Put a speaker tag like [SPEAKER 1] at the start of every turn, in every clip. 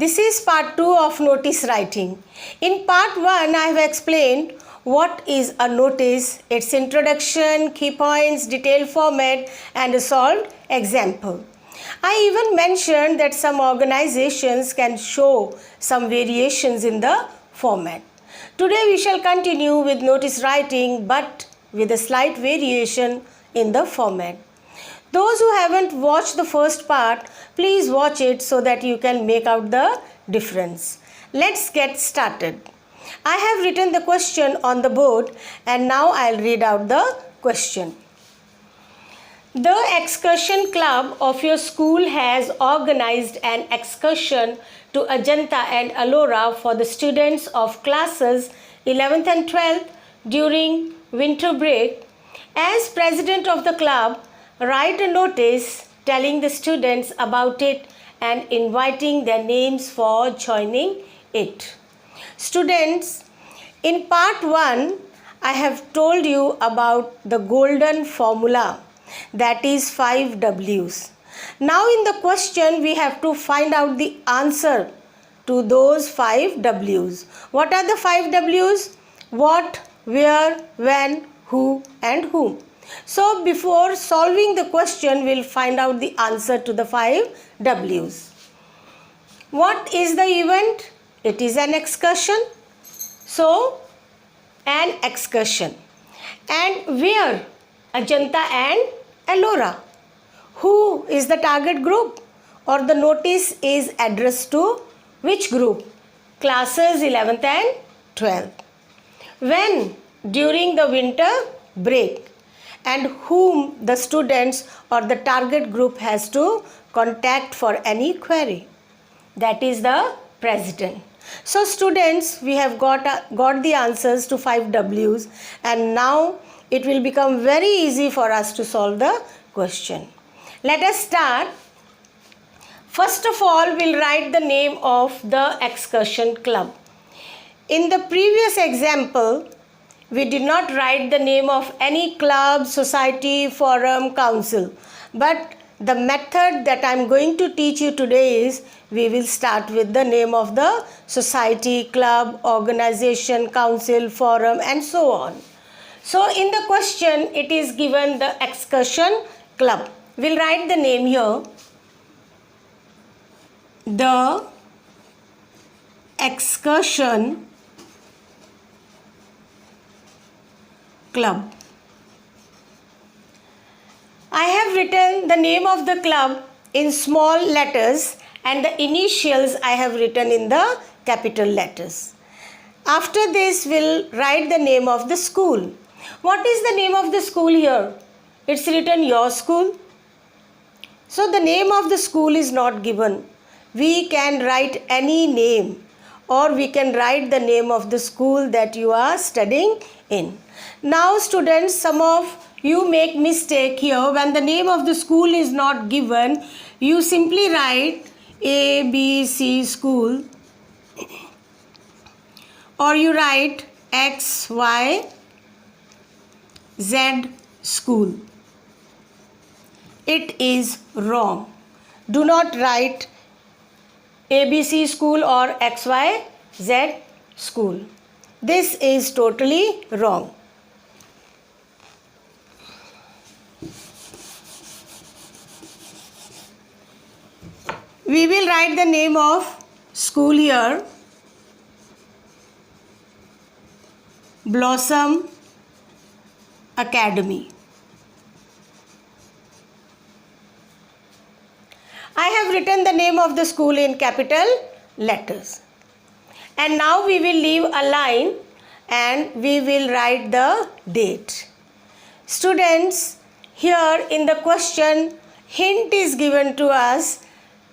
[SPEAKER 1] This is part 2 of notice writing. In part 1, I have explained what is a notice, its introduction, key points, detailed format, and a solved example. I even mentioned that some organizations can show some variations in the format. Today we shall continue with notice writing but with a slight variation in the format. Those who haven't watched the first part, please watch it so that you can make out the difference. Let's get started. I have written the question on the board and now I'll read out the question. The excursion club of your school has organized an excursion to Ajanta and Ellora for the students of classes 11th and 12th during winter break. As president of the club, write a notice telling the students about it and inviting their names for joining it. Students, in part 1, I have told you about the golden formula, that is 5 W's. Now in the question, we have to find out the answer to those 5 W's. What are the 5 W's? What, where, when, who and whom. So before solving the question, we'll find out the answer to the 5 W's. What is the event? It is an excursion. So, an excursion. And where? Ajanta and Ellora. Who is the target group? Or the notice is addressed to which group? Classes 11th and 12th. When? During the winter break. And whom the students or the target group has to contact for any query. That is the president. So students, we have got the answers to 5 W's and now it will become very easy for us to solve the question. Let us start. First of all, we'll write the name of the excursion club. In the previous example, we did not write the name of any club, society, forum, council. But the method that I am going to teach you today is we will start with the name of the society, club, organization, council, forum and so on. So in the question it is given the excursion club. We'll write the name here. The excursion club. I have written the name of the club in small letters and the initials I have written in the capital letters. After this, we'll write the name of the school. What is the name of the school here? It's written your school. So the name of the school is not given. We can write any name or we can write the name of the school that you are studying in. Now students, some of you make mistake here. When the name of the school is not given, you simply write A, B, C school or you write X, Y, Z school. It is wrong. Do not write ABC school or XYZ school. This is totally wrong. We will write the name of school here. Blossom Academy. I have written the name of the school in capital letters. And now we will leave a line and we will write the date. Students, here in the question, hint is given to us,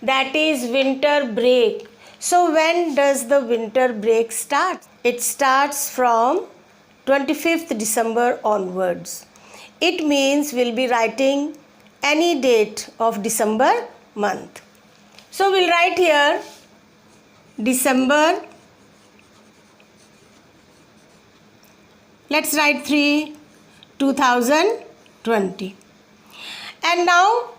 [SPEAKER 1] that is winter break. So when does the winter break start? It starts from 25th December onwards. It means we'll be writing any date of December month. So we'll write here December. Let's write 3, 2020. And now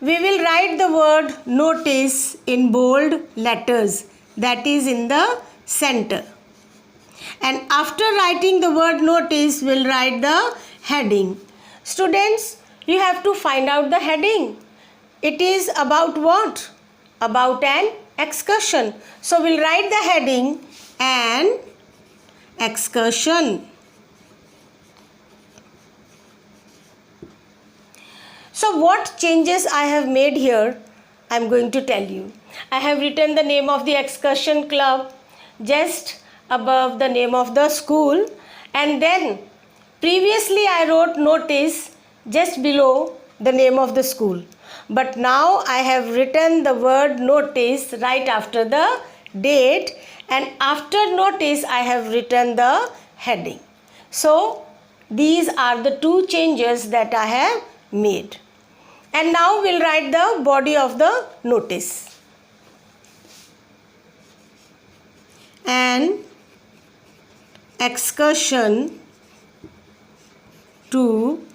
[SPEAKER 1] we will write the word notice in bold letters, that is in the center. And after writing the word notice, we'll write the heading. Students, you have to find out the heading. It is about what? About an excursion. So we'll write the heading, an excursion. So what changes I have made here, I am going to tell you. I have written the name of the excursion club just above the name of the school, and then previously I wrote notice just below the name of the school. But now I have written the word notice right after the date, and after notice I have written the heading. So these are the two changes that I have made. And now we'll write the body of the notice. An excursion to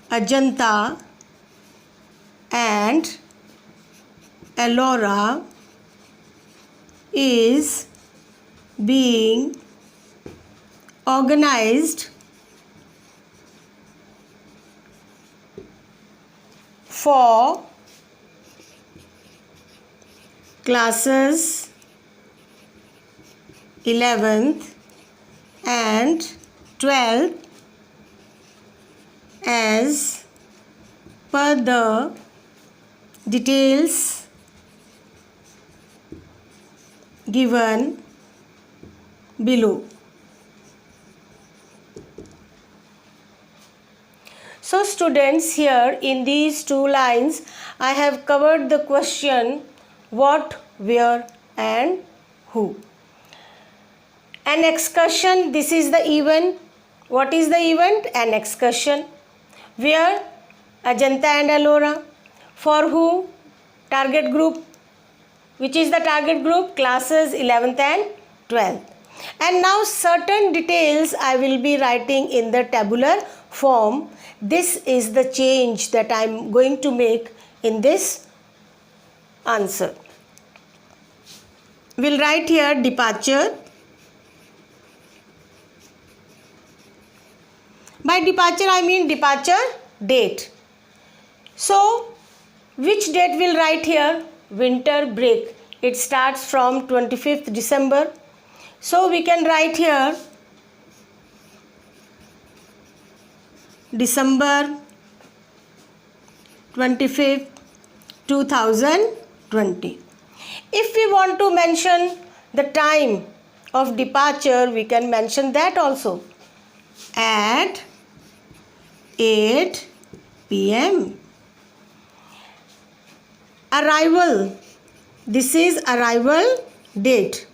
[SPEAKER 1] Ajanta and Ellora is being organized for classes 11th and 12th as per the details given below. So students, here in these two lines I have covered the question what, where and who. An excursion, this is the event. What is the event? An excursion. Where? Ajanta and Ellora. For who? Target group. Which is the target group? Classes 11th and 12th. And now certain details I will be writing in the tabular form. This is the change that I am going to make in this answer. We'll write here departure. By departure I mean departure date. So which date we'll write here? Winter break. It starts from 25th December. So we can write here December 25th, 2020. If we want to mention the time of departure, we can mention that also. At 8 p.m. Arrival. This is arrival date.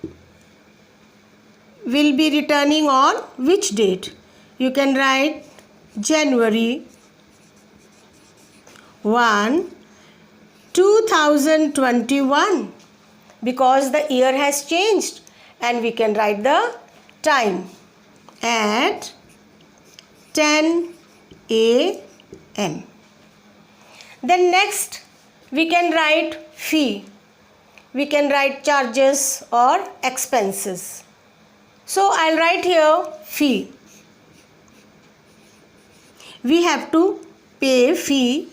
[SPEAKER 1] Will be returning on which date? You can write January 1, 2021, because the year has changed, and we can write the time at 10 a.m. Then next we can write fee. We can write charges or expenses. So I'll write here fee. We have to pay fee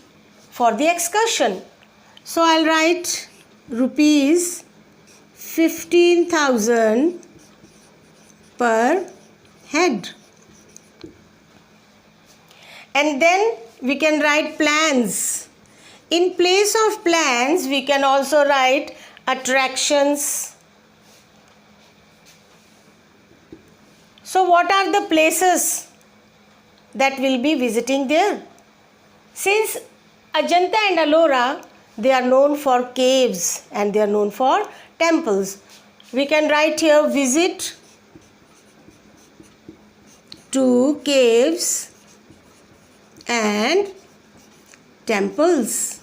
[SPEAKER 1] for the excursion. So I'll write rupees 15,000 per head. And then we can write plans. In place of plans, we can also write attractions. So what are the places that we'll be visiting there? Since Ajanta and Ellora, they are known for caves and they are known for temples. We can write here visit to caves and temples.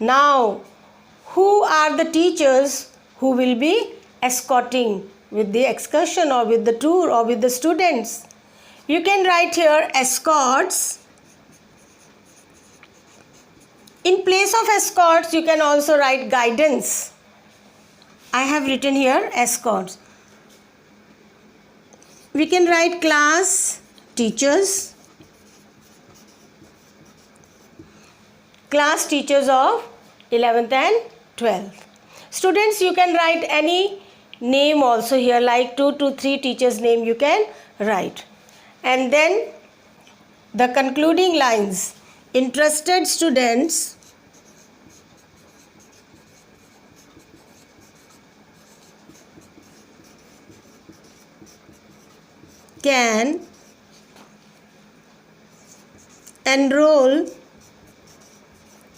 [SPEAKER 1] Now, who are the teachers who will be escorting with the excursion or with the tour or with the students? You can write here escorts. In place of escorts, you can also write guidance. I have written here escorts. We can write class teachers. Class teachers of 11th and 12th. Students, you can write any name also here, like 2 to 3 teachers' name you can write. And then the concluding lines. Interested students can enroll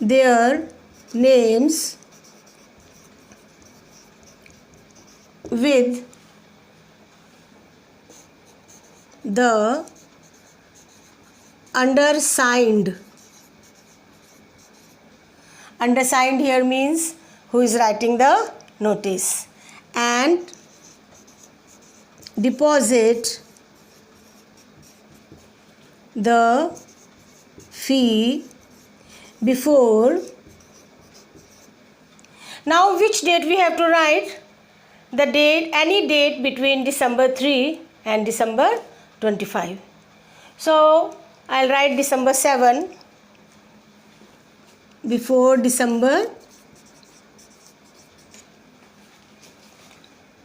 [SPEAKER 1] their names with the undersigned. Undersigned here means who is writing the notice, and deposit the fee before. Now which date we have to write? The date, any date between December 3 and December 25. So I'll write December 7, before December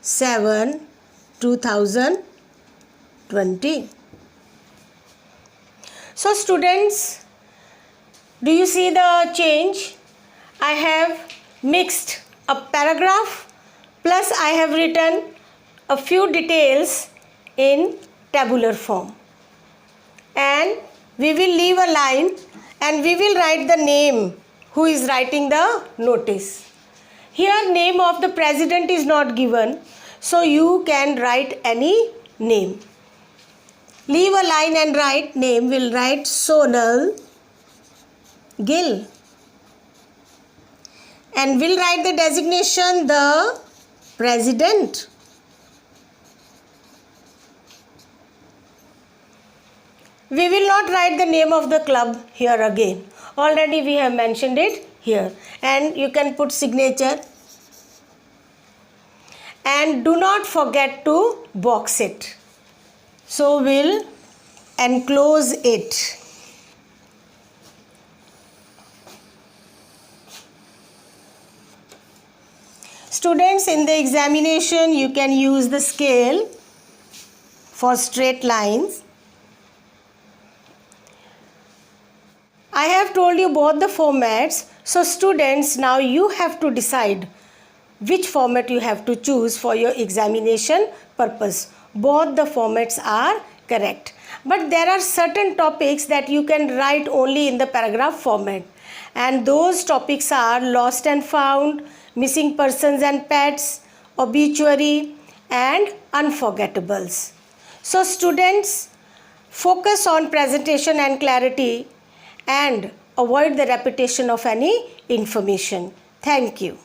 [SPEAKER 1] 7, 2020. So students, do you see the change? I have mixed a paragraph plus I have written a few details in tabular form. And we will leave a line and we will write the name who is writing the notice. Here name of the president is not given, so you can write any name. Leave a line and write name. We'll write Sonal Gill. And we'll write the designation the president. We will not write the name of the club here again. Already we have mentioned it here. And you can put signature. And do not forget to box it. So we'll enclose it. Students, in the examination you can use the scale for straight lines. I have told you both the formats. So students, now you have to decide which format you have to choose for your examination purpose. Both the formats are correct. But there are certain topics that you can write only in the paragraph format. And those topics are lost and found, missing persons and pets, obituary, and unforgettables. So students, focus on presentation and clarity and avoid the repetition of any information. Thank you.